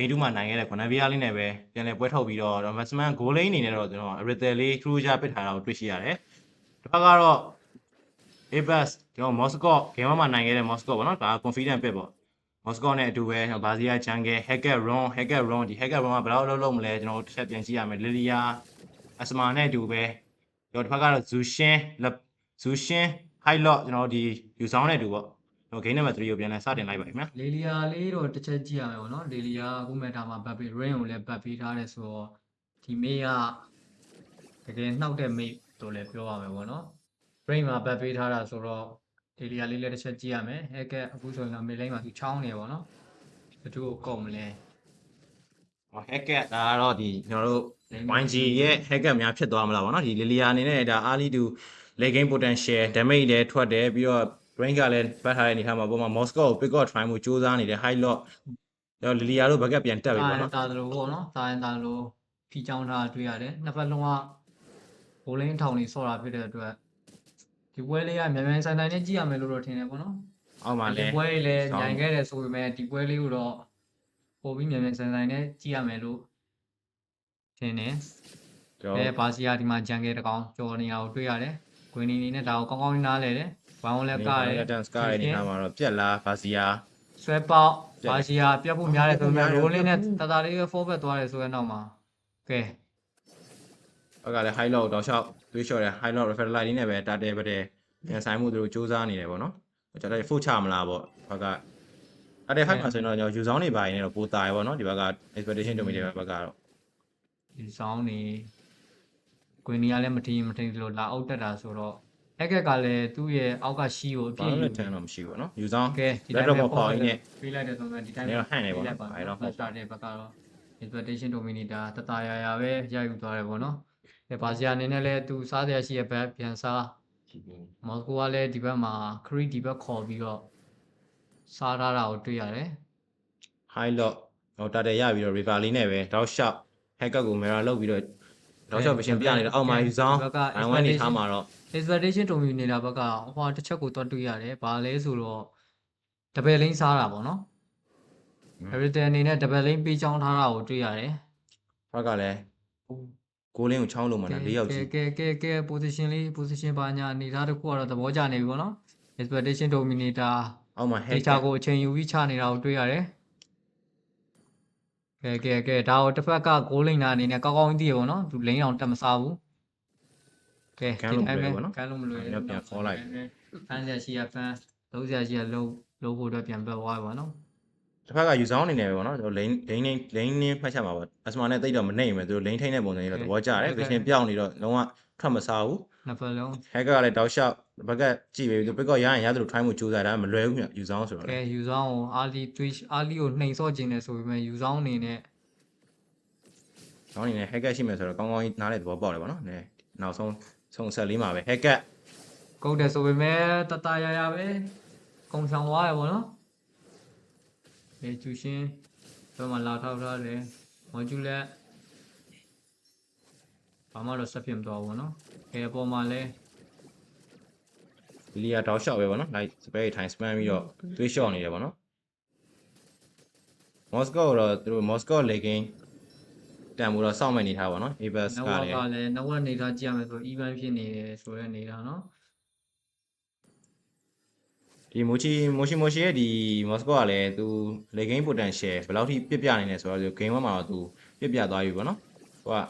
ဂိမ်း2မှာနိုင်ခဲ့တဲ့ကွန်နဗီယာလေးနဲ့ပဲပြန်လည်ပွဲထုတ်ပြီးတော့မက်စမန်ဂိုးလိန်းအနေနဲ့တော့ကျွန်တော်ရီတယ်လေးခရူဂျာပစ်ထားတာကိုတွေ့ရှိရတယ်။တစ်ဖက်ကတော့ Apex ကျွန်တော်မော်စကောဂိမ်း1မှာနိုင်ခဲ့တဲ့မော်စကောပေါ့နော်ဒါ confident pick ပေါ့မော်စကောနဲ့အတူပဲဘာစီယာဂျန်ဂယ် Hacker Ron ဒီ Hacker Ron ကဘယ်လောက်လုံးမလဲကျွန်တော်တစ်ချက်ပြန်ကြည့်ရမယ်လီလီယာအစမာနဲ့အတူပဲကျွန်တော်တစ်ဖက်ကတော့ဇူရှင်းဟိုက်လော့ကျွန်တော်ဒီယူဆောင်နဲ့အတူပေါ့ကျွန်တော်ဂိမ်းနံပါတ်3ကိုပြန်လဲစတင်လိုက်ပါခင်ဗျာ လေလီယာလေးတော့တစ်ချက်ကြည့်ရမယ်ပေါ့နော်လေလီယာအခုမဲ့တာမှာဘတ်ပေး rain ကိုလည်းဘတ်ပေးထားတယ်ဆိုတော့ဒီမေးကတကယ်နှောက်တဲ့မေးလို့လည်းပြောရမယ်ပေါ့နော် rain မှာဘတ်ပေးထားတာဆိုတော့လေလီယာလေးလည်းတစ်ချက်ကြည့်ရမယ်ဟဲကအခုဆိုရင်တော့မေးလိုက်မှာသူချောင်းနေပေါ့နော်ဘယ်သူကိုကုန်မလဲ hacker ဒါကတော့ဒီကျွန်တော်တို့ YG ရဲ့ hacker များဖြစ်သွားမလားပေါ့နော်ဒီလီလီယာအနေနဲ့ဒါ early to late game potential damage လည်းထွက်တယ်ပြီးတော့ rank ကလည်းပတ်ထားတဲ့အနေထားမှာပုံမှန် Moscow ကို pick up try မှုစူးစမ်းနေတဲ့ high lot တော့လီလီယာတို့ဘက်ကပြန်တက်ပြီပေါ့နော်တာလို့ပေါ့နော်တာရင်တာလို့ဖြီချောင်းထားတွေ့ရတယ်နှစ်ဖက်လုံးကဘိုးလင်းထောင်နေဆော့တာဖြစ်တဲ့အတွက်ဒီပွဲလေးကမြန်မြန်ဆန်ဆန်နဲ့ကြည့်ရမယ်လို့တော့ထင်တယ်ပေါ့နော်အောက်မှာလည်းဒီပွဲလေးလည်းညင်ခဲ့တယ်ဆိုပေမဲ့ဒီပွဲလေးကိုတော့ပို့ပြီးမြန်မြန်ဆန်ဆန်နဲ့ကြည့်ရမယ်လို့ထင်တယ်ဘာစီယာဒီမှာဂျန်ကဲတကောင်ကြော်နေရကိုတွေ့ရတယ်ဂွင်နီနေနဲ့ဒါကိုကောင်းကောင်းနားလဲတယ်ဝမ်လည်းကားတယ်တန်စကားရဲ့အနေထားမှာတော့ပြက်လားဘာစီယာဆွဲပေါက်ဘာစီယာပြတ်ဖို့များတယ်ဆိုပေမဲ့ရိုးလင်းနဲ့တတလေးပဲ forward သွားတယ်ဆိုတဲ့နောက်မှာကဲဘက်ကလည်း high low တောက်လျှောက်တွေးလျှော်တယ် high low refer line လေးနဲ့ပဲတာတယ်ပါတယ်ပြန်ဆိုင်မှုသူတို့စူးစမ်းနေတယ်ပေါ့နော်ကျွန်တော်ဖို့ချမလားပေါ့ဘက်ကအဲ့ဒီ fight မှာဆိုရင်တော့ကျွန်တော်ယူဆောင်နေပါရင်တော့ပိုတာရပေါ့နော်ဒီဘက်က expectation domain တွေဘက်ကတော့ယူဆောင်နေကွင်းနီကလည်းမထင်လို့လာအောက်တက်တာဆိုတော့က်ကလည်းသူ့ရဲ့အောက်ကရှိကိုအပြည့်ယူတယ်တော့မရှိဘူးနော်ယူဆောင်ကဲဒီတိုင်းပဲပေါ်နေပေးလိုက်တယ်ဆိုမှဒီတိုင်းပဲဟန်နေပေါ့အဲ့တော့ first start တဲ့ဘက်ကတော့ expectation dominator တတရာပဲရယူသွားတယ်ပေါ့နော်ဘာစီယာအနေနဲ့လည်းသူစားစရာရှိရဲ့ဘက်ပြန်စားမော်စကိုကလည်းဒီဘက်မှာခရီးဒီဘက်ခေါ်ပြီးတော့စားထားတာကိုတွေ့ရတယ် high lock ဟိုတာတယ်ရပြီးတော့ river လေးနဲ့ပဲတောက်လျှောက် hacker ကို mirror လုပ်ပြီးတော့တောက်လျှောက်ပရှင်ပြနေတယ်အောက်မှာယူဆောင်1-1နေထားမှာတော့ expectation dominator ဘက်ကဟိုတစ်ချက်ကိုတော့တွေ့ရတယ်ဘာလဲဆိုတော့ဒဘယ်လိန်းစားတာပေါ့နော် everything အနေနဲ့ဒဘယ်လိန်းပေးချောင်းထားတာကိုတွေ့ရတယ်ဘက်ကလည်းကိုလင်းကိုချောင်းလုံးမှာ4ယောက်ကြီးကဲ position ဘာညာအနေထားတစ်ခုကတော့သဘောကျနေပြီပေါ့နော် expectation dominator အောက်မှာ hacker ကိုအချိန်ယူပြီးချနေတာကိုတွေ့ရတယ်ကဲဒါကိုတစ်ဖက်ကဂိုးလိန်တာအနေနဲ့ကောင်းကောင်းသိရပေါ့နော်သူလိန်အောင်တက်မစားဘူးကဲဒီတိုင်းပဲကန်းလို့မလွယ်ဘူးပြန်ခေါ်လိုက်ဖန်ဆရာရှိရဖန်လုံးဆရာရှိရလုံးဖို့အတွက်ပြန်ပတ်သွားပြီပေါ့နော်တစ်ဖက်ကယူဆောင်အနေနဲ့ပဲပေါ့နော်ကျွန်တော်လိန်နေဖတ်ချက်မှာပေါ့အစမနဲ့တိတ်တော့မနှိမ့်မယ်သူလိန်ထိန်တဲ့ပုံစံကြီးတော့သဘောကျတယ်ဗီရှင်ပြောင်းနေတော့လုံးဝထွက်မစားဘူးနှစ်ဖက်လုံး hacker ကလည်းတောက်လျှောက်ဘက်ကကြည့်ပြီသူ pick up ရရင်ရသလို try မှုကြိုးစားတာမလွယ်ဘူးယူဆောင်ဆိုတော့ကဲယူဆောင်ကိုအာလီကိုနှိမ်ဆော့ခြင်းနဲ့ဆိုပေမဲ့ယူဆောင်အနေနဲ့ကောင်းနေတယ် hacker ရှိမယ်ဆိုတော့ကောင်းကောင်းကြီးနားတဲ့သဘောပေါက်တယ်ပေါ့နော်နောက်ဆုံးဆက်လေးမှာပဲ hacker ကုန်တယ်ဆိုပေမဲ့တတရာပဲကုန်ဆောင်သွားရပေါ့နော်ကျူရှင်းဘယ်မှာလာထောက်ထားတယ်မော်ဂျူလက်ဘာမှတော့ဆက်ဖြစ်မသွားဘူးနော်အပေါ်မှာလဲလီယာတောက်လျှောက်ပဲပေါ့နော်လိုက်စပယ်ထိုင်စပန်ပြီးတော့တွေးလျှော့နေတယ်ပေါ့နော်မော်စကိုတော့သူတို့မော်စကိုလေဂိမ်းတန်မှုတော့စောင့်မဲ့နေထားပါတော့ Apex ကလည်းနောက်ဝက်နေထားကြည့်ရမယ်ဆို even ဖြစ်နေတယ်ဆိုတဲ့နေတာနော်ဒီမိုချီရဲ့ဒီမော်စကိုကလည်းသူလေဂိမ်း potential ဘယ်လောက်ထိပြနေလဲဆိုတော့ game 1မှာတော့သူပြသွားပြီပေါ့နော်ဟိုက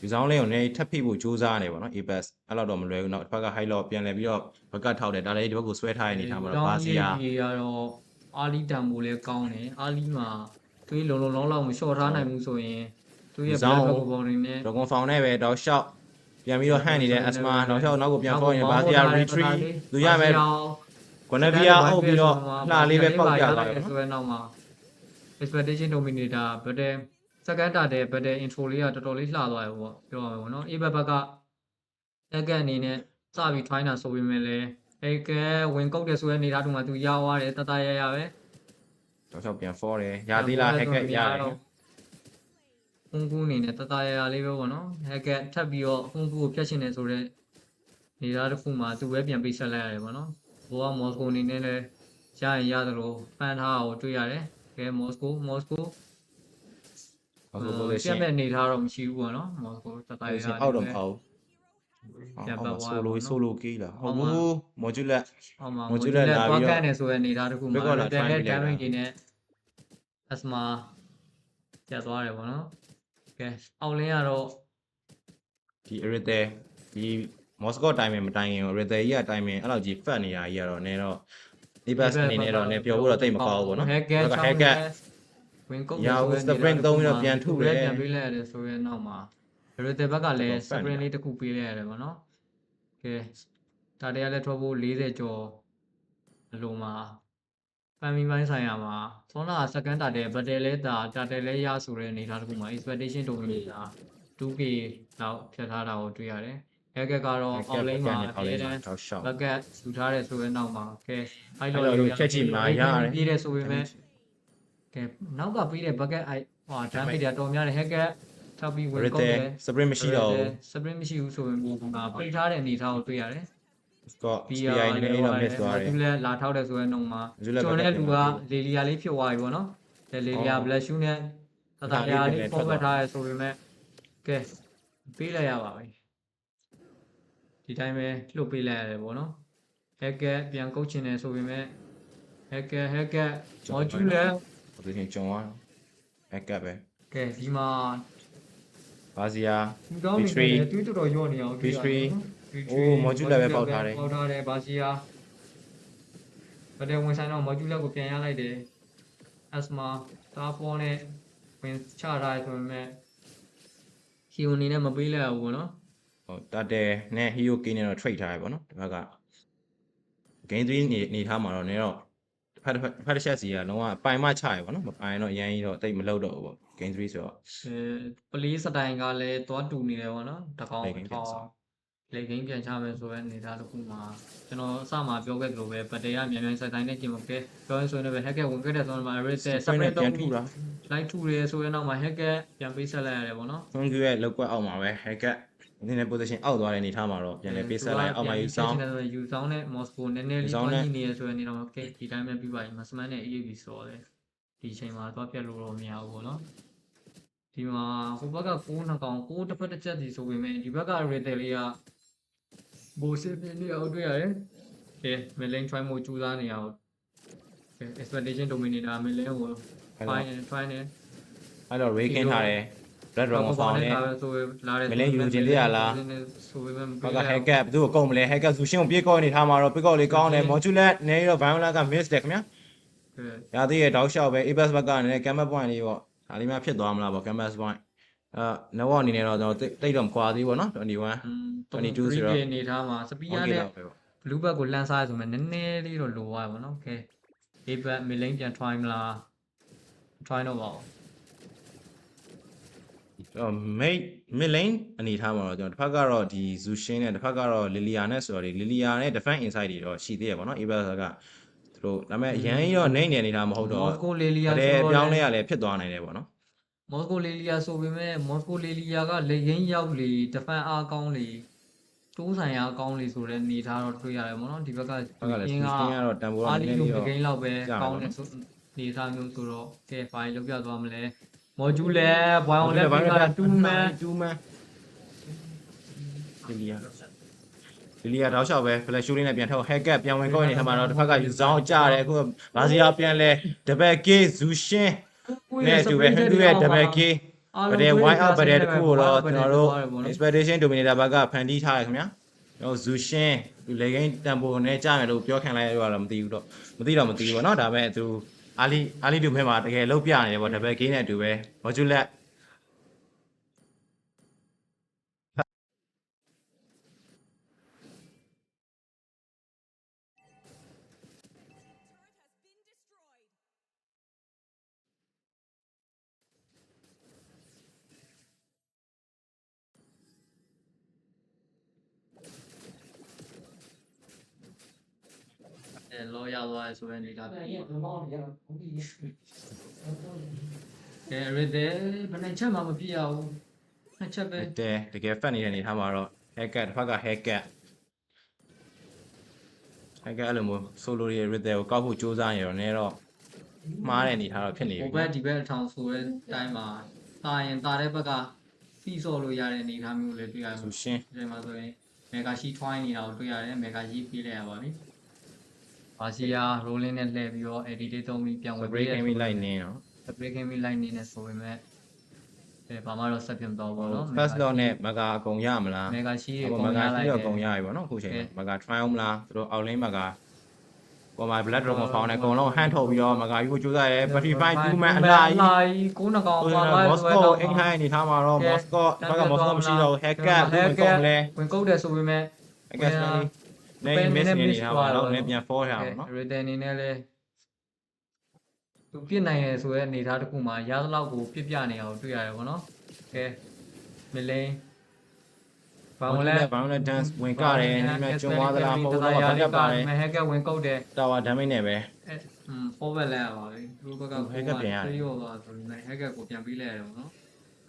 ယူဆောင်လေးကိုလည်းထပ်ဖိဖို့ကြိုးစားနေပေါ့နော် Apex အဲ့လောက်တော့မလွယ်ဘူးเนาะတစ်ဖက်က high low ပြန်လဲပြီးတော့ဘက်ကထောက်တယ်ဒါလည်းဒီဘက်ကိုဆွဲထားရနေထားမှာတော့ဘာစီယာကတော့အာလီတန်မိုးလည်းကောင်းတယ်အာလီမှာသွေးလုံးလောက်မလျှော့ထားနိုင်ဘူးဆိုရင်သူရဲ့ black ball တွေနဲ့ Dragon Found နဲ့ပဲတောက်လျှောက်ပြန်ပြီးတော့ဟန့်နေတဲ့ Asma တောက်လျှောက်နောက်ကိုပြန်ခေါ်ရင်ဘာစီယာ retreat သူရမယ်ကွန်နဗီယာအုပ်ပြီးတော့လှလေးပဲပေါက်ပြသွားတယ်ဆိုတဲ့နောက်မှာ expectation dominator ဘယ်တဲ့ second တာတဲ့ဘယ်တဲ့ intro လေးကတော်တော်လေးလှသွားရပေါ့ပြောရမယ်ပေါ့နော် A ဘက်ကအနေနဲ့စပြီး try တာဆိုပေမဲ့လည်းဝင်ကုတ်တယ်ဆိုတဲ့အနေထားတူမှာသူရောက်သွားတယ်တတရပဲတောက်လျှောက်ပြန် for တယ်ရာသီလာ hacker ရတယ်ဖုန်းကူးအနေနဲ့တတရလေးပဲပေါ့နော် hacker ထပ်ပြီးတော့ဖုန်းကူးကိုဖျက်ချင်တယ်ဆိုတော့နေသားတစ်ခုမှာသူပဲပြန်ပေးဆက်လိုက်ရတယ်ပေါ့နော်ဘောကမော်စကိုအနေနဲ့လည်းရရင်ရသလိုဖန်ထားတာကိုတွေ့ရတယ်ကဲမော်စကို Moscow ပြ position တ်မဲ့နေထားတော့မရှိဘူးပေါ့နော်မော်စကိုတတိုင် position က အောက်တော့မဟုတ် ပြန် အော ပတ် က်မှာ သွား solo ကေးလာဟုတ် အောက်မှာ ဘူး modular အောက်မှာ modular modular လာ သွား ပြီး က တော့ န့်နေဆိုတဲ့အနေထားတစ်ခုမှာ Breakout လာ return နဲ့ try ပေးလိုက်တာ damage တွေနဲ့ asma ကျသွားတယ်ပေါ့နော်ကဲအောက်လင်းကတော့ ဒီ Irithel ဒီ Moscow timing မတိုင်ခင် Irithel ကြီးက timing အဲ့လောက်ကြီး fat နေတာကြီးကတော့နည်းတော့ Apex အနေနဲ့တော့နည်းပြောဖို့တော့တိတ်မကောင်းဘူးပေါ့နော် hacker ဘက်က ချောင်း hacker ဝင်ကုတ် ရာ တယ် ဟု ဆိုတဲ့ sprint သုံးပြီးတော့ပြန်ထုတယ် ပြန်ပေးလိုက်ရတယ်ဆိုရင်နောက်မှာ return ဘက်ကလည်း တော်တော် fat sprint နေတာ လေးတစ်ခုပေးလိုက်ရတယ်ပေါ့နော်ကဲဒါတရားလည်းထွက်ဖို့40ကျော်အလိုမှာဖန်မီပိုင်းဆိုင်ရာမှာဆောနာ second တာတဲ့ battle လဲတာတယ်လဲရဆိုတဲ့အနေထားတစ်ခုမှာ expectation domain က 2k လောက်ဖြတ်ထားတာကိုတွေ့ရတယ် hacker ကတော့ Hacker online မှာ အောက်လင်းမှာ တန်း တောက်လျှောက် bucket ယူထားတယ်ဆိုတဲ့နောက်မှာကဲအဲ့ အဲ့ လို လိုဖြတ်ကြည့်မှာရတယ် ပြေးတယ်ဆိုပေမဲ့ကဲနောက်ကပေးတဲ့ bucket အဲ့ဟို damage တွေတော်များတယ် hacker ထောက်ပြီးဝင်ကောက်တယ် Irithel sprint မရှိတော့ဘူး sprint မရှိဘူးဆိုရင်ဒီမှာပိတ်ထားတဲ့အနေထားကိုတွေ့ရတယ် Scott ပြီး CI နည်းနည်းတော့ miss သွားတယ် သူလည်းလာထောက်တယ်ဆိုရင်တော့မှာ Modular ကျွန်တော်နဲ့ bucket လူက မှာ လေလီယာလေးဖြစ်သွားပြီပေါ့နော်လေလီယာ black shoe နဲ့တတရာလေး format ထားရဆိုပေမဲ့ကဲပေးလိုက်ရပါပြီဒီတိုင်းပဲလှုပ်ပေးလိုက်ရတယ်ပေါ့နော် hacker ပြန်ကုတ်ချင်တယ်ဆိုပေမဲ့ hacker modular position ကျော်သွား hacker ပဲ ကဲဒီမှာ ဘာစီယာ ဒီကောင်းနေတယ်တွေးတော်ရော့နေအောင်တွေ့ရတယ်နော် အိုး modular ပဲပေါက်ထားတယ် ပေါက်ထားတယ်ဘာစီယာဗတဲ့ဝင်ဆိုင်တော့ modular ကိုပြန်ရလိုက်တယ် asma တာပေါ်နဲ့ဝင်ချထားတယ်ဆိုပေမဲ့ hero အနေနဲ့မပေးလိုက်ဘူးပေါ့နော် ဟုတ်တတ်တယ်နဲ့ hero key နဲ့တော့ trade ထားရပေါ့နော်ဒီဘက်က game 3နေထားမှာတော့နည်းတော့ဖတ်တစ်ချက်စီကလုံးဝပိုင်မချရပေါ့နော်မပိုင်တော့ရမ်းကြီးတော့တိတ်မလောက်တော့ဘူးပေါ့ game 3ဆိုတော့ ပလီစတိုင်ကလည်းသွားတူနေတယ်ပေါ့နော်တကောင် လေဂိမ်းပြန်ချ လေဂိမ်းပြန်ချမယ်ဆိုတဲ့အနေထားတစ်ခုမှာကျွန်တော်အစမှာပြောခဲ့သလိုပဲဗတေးကမြန်မြန်ဆိုင်ဆိုင်နဲ့ကျင်မကဲပြောရင်ဆိုရင်လည်း hacker ဝင်ခဲ့တဲ့ဆိုတော့မှာ reset sprint တော့ ပြန်ထုတာ လိုက်ထူတယ်ဆိုရင်နောက်မှာ hacker ပြန်ပေးဆက်လိုက်ရတယ်ပေါ့နော် funky ရဲ့လောက်ကွက်အောက်မှာပဲ hacker နည်းနည်း position အောက်သွားတဲ့အနေထားမှာတော့ပြန်လဲပေးဆက်လိုက်အောက်မှာယူဆောင် ယူဆောင်နဲ့ Moscow နည်းနည်းလေး ယူဆောင် တွား နဲ့ ကြည့်နေရဆိုရင်ဒီတော့ကဲဒီတိုင်းပဲပြီးပါပြီမစမန်နဲ့ EAB ဆိုတော့လေဒီအချိန်မှာသွားပြတ်လို့တော့မရဘူးပေါ့နော်ဒီမှာဟိုဘက်က9နှစ်ကောင်9တစ်ဖက်တစ်ချက်စီဆိုပေမဲ့ဒီဘက်က retail လေးကဘိုးစစ်ပြင်းနေအောင်တွေ့ရတယ်ကဲ Milling try မို့ကြိုးစားနေအောင်ကဲ expectation dominator Milling ကို try နေ အဲ့တော့ ray ခင်းထားတယ် red dragon ပေါ found နဲ့ နဲ့ ဆိုလာတယ် Milling ယူချင်သေးရလား ဆိုပေမဲ့ ဘက်က hacker ဘယ်သူ့ကိုကုန်မလဲ hacker ဇူရှင်းကိုပြေးကောက်နေထားမှာတော့ပြေးကောက်လေးကောင်းတယ် modular နည်းတော့ violent က miss တယ်ခင်ဗျာရာသီရဲ့တောက်လျှောက်ပဲ apex ဘက်ကနည်းနည်း canvas point လေးပေါ့ဒါလေးမှဖြစ်သွားမလားပေါ့ canvas point နောက်အနေနဲ့တော့ကျွန်တော်တိတ်တော့မခွာသေးဘူးเนาะ21 22ဆိုတော့ အနေထားမှာစပီယာ okay နဲ့ လောက်ပဲပေါ့ blue bag ကိုလှမ်းစားရဆိုမှနည်းနည်းလေးတော့လိုသွားပါတော့။ Okay ။ A bag milling ပြန် try မလား။ try တော့ပါဦး mid lane အနေထားမှာတော့ကျွန်တော်တစ်ဖက်ကတော့ဒီ Zushin နဲ့တစ်ဖက်ကတော့ Lilia နဲ့ဆိုတော့ Lilia နဲ့ defense inside တွေတော့ရှိသေးရပါတော့ Apex ကသူတို့ဒါပေမဲ့ရန်ကြီးတော့နိုင်နေနေတာမဟုတ်တော့ Moscow Lilia တ ဆို ကယ် တော့ ပြောင်းလဲရလဲဖြစ်သွားနိုင်တယ်ပေါ့နော် Moscow Lilia ဆိုပေမဲ့ Moscow Lilia ကလေရင်းရောက်လေ defense အားကောင်းလေတိုးဆိုင်အားကောင်းလေဆိုတဲ့အနေထားတော့တွေ့ရတယ်ပေါ့နော်ဒီဘက်က ဘက်ကလည်း Zushin ကတော့တန်ဖိုးတော့နည်းနည်းလေးတော့ ဂိမ်းလောက်ပဲကောင်းတယ်ဆိုအနေထားမျိုးဆိုတော့ကဲဘာလို့ပြသွားမလဲ modular ဘွိုင်းအောင်လည်းပြီးတာ2 man Lilia တောက်လျှောက်ပဲ flash show လေးနဲ့ပြန်ထုတ် hacker ပြန်ဝင်ကောက်နေထားမှာတော့တစ်ဖက်ကယူဆောင်ကြတယ်အခုဘာစီယာပြန်လဲ double k Zushin နဲ့အတူပဲသူရဲ့ double k ဗတဲ့ wide out ဗတဲ့တခုကိုတော့ကျွန်တော်တို့ expectation dominator ဘက်ကဖန်တီးထားရခင်ဗျာကျွန်တော် Zushin သူလေကိန်းတန်ဖိုနဲ့ကြားမယ်လို့ပြောခံလိုက်ရတော့မသိဘူးတော့မသိဘူးပေါ့နော်ဒါပေမဲ့သူအာလီတူဖဲမှာတကယ်လောက်ပြနေတယ်ပေါ့ double k နဲ့အတူပဲ modularလောရသွားဆိုတဲ့နေတာကဲရတဲ့ဘယ်နဲ့ချက်မှမပြရဘူးနှစ်ချက်ပဲ တကယ် fat နေတဲ့အနေထားမှာတော့ hacker တစ်ဖက်က hacker အဲ့လိုမျိုး solo ရဲ့ rhythm ကိုကောက်ဖို့ကြိုးစားနေတော့နည်းတော့မှားတဲ့အနေထားတော့ဖြစ်နေပြီ ဟိုဘက်ဒီဘက်အထောင်ဆိုတဲ့တိုင်းမှာ တာရင်တာတဲ့ဘက်ကစီးဆော့လို့ရတဲ့အနေအထားမျိုးလည်းတွေ့ရတယ် ဆူရှင် ဒီမှာဆိုရင်မေဂါရှိ twine နေတာကိုတွေ့ရတယ်မေဂါရှိပြေးလိုက်ရပါပြီဘာစီယာ rolling နဲ့လှည့်ပြီးတော့ edit လေးသုံးပြီးပြန်ဝင် break game လိုက်နေနော် break game လိုက်နေနေဆိုပေမဲ့ဘာမှတော့ဆက်ပြမတော့ဘူးเนาะ first law နဲ့မကအကုန်ရမလား မေဂါရှိ အ တွေ ကုန်မ ပုံ က ရ ရှိ လိုက် တော့ တယ် အကုန်ရပြီပေါ့နော်အခုချိန်မှာမက try အောင်မလားသူတို့ outline မကပေါ်မှာ blood dragon found နဲ့အကုန်လုံးဟန်ထုတ်ပြီးတော့မကယူကိုကြိုးစားရဲ 35 2 man အလားကြီး ကိုးနှကောင် ဆို ပါ တော့ ပါ Moscow အိမ်ဟိုင်းနေထားမှာတော့ Moscow ဘက်က Moscow မရှိတော့ hacker ဝင်ကုန်လဲ ဝင်ကုတ်တယ်ဆိုပေမဲ့ hacker နေ miss နေထားပါတော့လည်းပြန် fall ရအောင်နော် return အနေနဲ့လဲသူပြစ်နိုင်ရဆိုတဲ့အနေအထားတစ်ခုမှာရသလောက်ကိုပြစ်ပြနေအောင်တွေ့ရတယ်ဗောနော်ကဲမလင်းဘာမလဲ ဘာလဲ dance ဝင်ကြတယ်ဒီမှာကျုံသွားသလားမဟုတ်တော့ဘာပြပါတယ် ဟက်ကဝင်ကုတ်တယ် tower damage နဲ့ပဲ forward လဲရပါပြီသူတို့ဘက်ကပြေးရောသွားဆိုရင်ဟက်ကကိုပြန်ပြီးလဲရတယ်ဗောနော်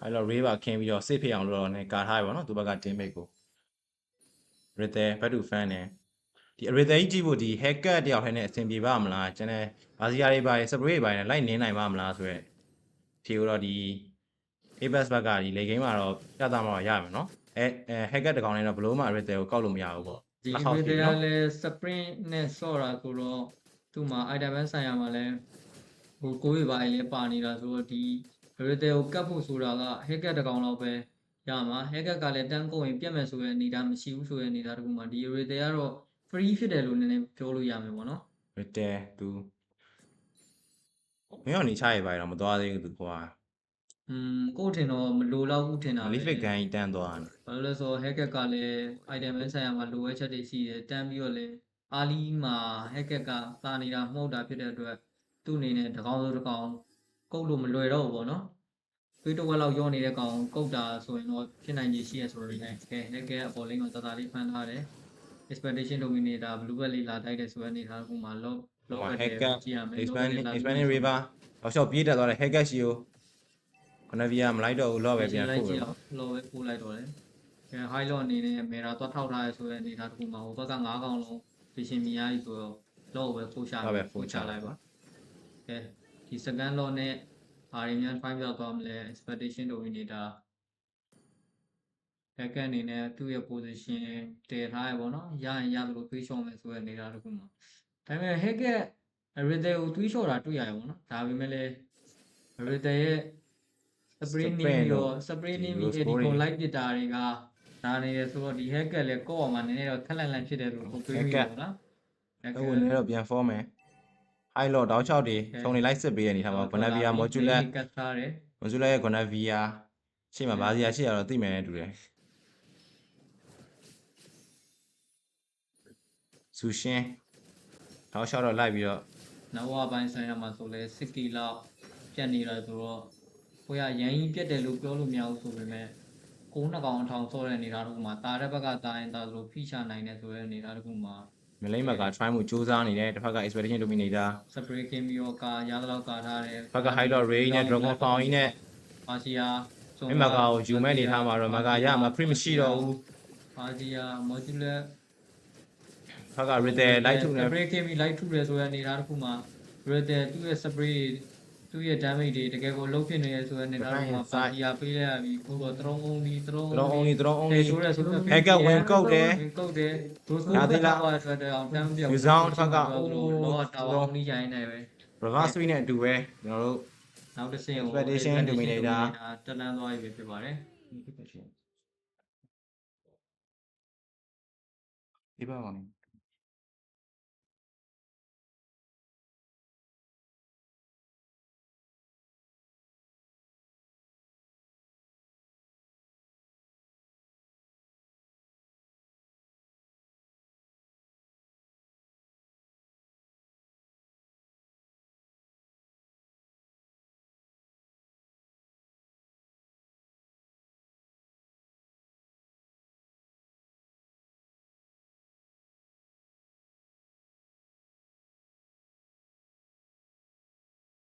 အဲ့တော့ ray ပါခင်းပြီးတော့ safe ဖြစ်အောင်လို့တော့ねကာထားရပါတော့သူဘက်က teammate ကို Rithel ဘတ်တူ fan နဲ့ဒီ Rithel ကြီးကြည့်ဖို့ဒီ hacker တယောက်ထဲနဲ့အဆင်ပြေပါမလားကျွန်တော်ဘာစီယာတွေပါ spray တွေပါနဲ့လိုက်နင်းနိုင်ပါမလားဆိုရက်ဖြေတော့ဒီ Apex ဘက်ကဒီလေ game မှာတော့ပြသမှာရမယ်နော်hacker တကောင်နဲ့တော့ဘလို့မှ Rithel ကိုကောက်လို့မရဘူးပေါ့ ဒီ video လဲ sprint နဲ့ဆော့တာဆိုတော့သူ့မှာ item ဘန်းဆိုင်ရာမှာလဲဟိုကိုယ်ရပါလေပါနေတာဆိုတော့ဒီ Rithel ကိုကတ်ဖို့ဆိုတာက hacker တကောင်လောက်ပဲရမှာ hacker ကလည်းတန်းကုန်ရင်ပြတ်မယ်ဆိုတဲ့အနေအထားမရှိဘူးဆိုတဲ့အနေအထားတခုမှာဒီ Rithel ကတော့ free ဖြစ်တယ်လို့နည်းနည်းပြောလို့ရမယ်ပေါ့နော် Rithel သူမင်းကနေချရပါရတော့မသွားသေးဘူးသူကွာ ကို့ထင်တော့မလိုတော့ဘူးထင်တာ Olympic ဂိုင်းတန်းသွားတယ် ဘာလို့လဲဆိုတော့ hacker ကလည်း item ဘန်းဆိုင်ရာမှာလိုအပ်ချက်တွေရှိတယ်တန်းပြီးတော့လဲအာလီမှာ hacker ကသာနေတာမှုတ်တာဖြစ်တဲ့အတွက်သူ့အနေနဲ့တကောင်ဆိုတကောင်ကုတ်လို့မလွယ်တော့ဘူးပေါ့နော်သွေးတစ်ဝက်လောက်ရောနေတဲ့ကောင်ကုတ်တာဆိုရင်တော့ဖြစ်နိုင်ခြေရှိရဆိုတော့လည်းကဲ hacker အပေါ်လင်းကိုတသားလေးဖမ်းထားတယ် expectation dominator blue belt လေးလာတိုက်တဲ့ဆိုတဲ့အနေထားကမှလောဘတ်တယ်ကြည့်ရမယ် expanding river အောက်လျှောက်ပြေးတက်သွားတဲ့ hacker ရှိကိုခနဗီယာမလိုက်တော့ဘူးလော့ပဲပြန်ပို့တယ် လောပဲပို့လိုက်တော့တယ်ကဲ high low အနေနဲ့မေရာသွားထောက်ထားရဆိုတဲ့အနေထားတစ်ခုမှာဟိုဘက်က9កောင်လုံး vision မြင်ရပြီဆိုတော့လောပဲပို့ချလိုက်ပါကဲဒီ second law နဲ့ဘာတွေများ find ပြောက်သွားမလဲ expectation dominator hacker အနေနဲ့သူ့ရဲ့ position တည်ထားရပေါ့နော်ရရင်ရသလိုတွေးချောမယ်ဆိုတဲ့အနေထားတစ်ခုမှာဒါပေမဲ့ hacker Rithel ကိုတွေးချောတာတွေ့ရတယ်ပေါ့နော်ဒါပေမဲ့လည်း Rithel ရဲ့ spray နေပြီးတော့ spray နေပြီး edit ကို like ပစ်တာတွေကဒါနေရဆိုတော့ဒီ hacker လည်းကော့အောင်မှာနည်းနည်းတော့ခက်လန့်လန့်ဖြစ်တယ်လို့တွေးမိတယ်ပေါ့နော် ဟိုလည်းတော့ပြန် form မယ် high lot တောက်6တွေခြုံနေလိုက်စစ်ပေးရနေထားမှာ Gonavia modular ကတ်ထားတယ် modular ရဲ့ Gonavia ရှေ့မှာဘာစီယာရှိရတော့သိမယ်နဲ့တူတယ်ဆူရှင်တောက်6တော့လိုက်ပြီးတော့ နောက်ဝပိုင်းဆိုင်ရမှာဆိုလဲ60လောက်ပြတ်နေတာဆိုတော့ကိုရရန်ကြီးပြတ်တယ်လို့ပြောလို့မရဘူးဆိုပေမဲ့9နှကောင်အထောင်ဆော့တဲ့အနေထားတစ်ခုမှာတာတဲ့ဘက်ကတာရင်တာဆိုလို့ဖိချနိုင်တယ်ဆိုတဲ့အနေထားတစ်ခုမှာ မလိမ့်မက try မှုစူးစမ်းနေတယ်တစ်ဖက်က expedition dominator spray game ပြီးတော့ကာရသလောက်ကာထားတယ် ဘက်က high lot ray နဲ့ dragon found နဲ့ ပါစီယာ မကကိုယူမဲ့နေထားမှာတော့မကရမှာ free မရှိတော့ဘူး ပါစီယာ modular ဘက်က Rithel light to နဲ့ spray game ပြီး light to တယ်ဆိုတဲ့အနေထားတစ်ခုမှာ Rithel သူ့ရဲ့ spray သူ့ရဲ့ damage တွေတကယ်ကိုလုံးဖြစ်နေရဆိုတဲ့အနေထားတစ်ခုမှာပါစီယာပေးလိုက်ရပြီကိုတော့ drone only ဆိုတော့ hacker ဝင်ကုတ်တယ် ကုတ်တယ်ဒိုးဆို ရသေးလား ဆိုတဲ့အောင်တန်းပြော ယူဆောင်တစ်ဖက်က လောတာဝါနီးရိုင်းနေပဲ reverse swing နဲ့အတူပဲကျွန်တော်တို့ နောက်တစ်ဆင့်ကို expedition dominator တက်လန်းသွားပြီဖြစ်ပါတယ် ဒီပါပါနေ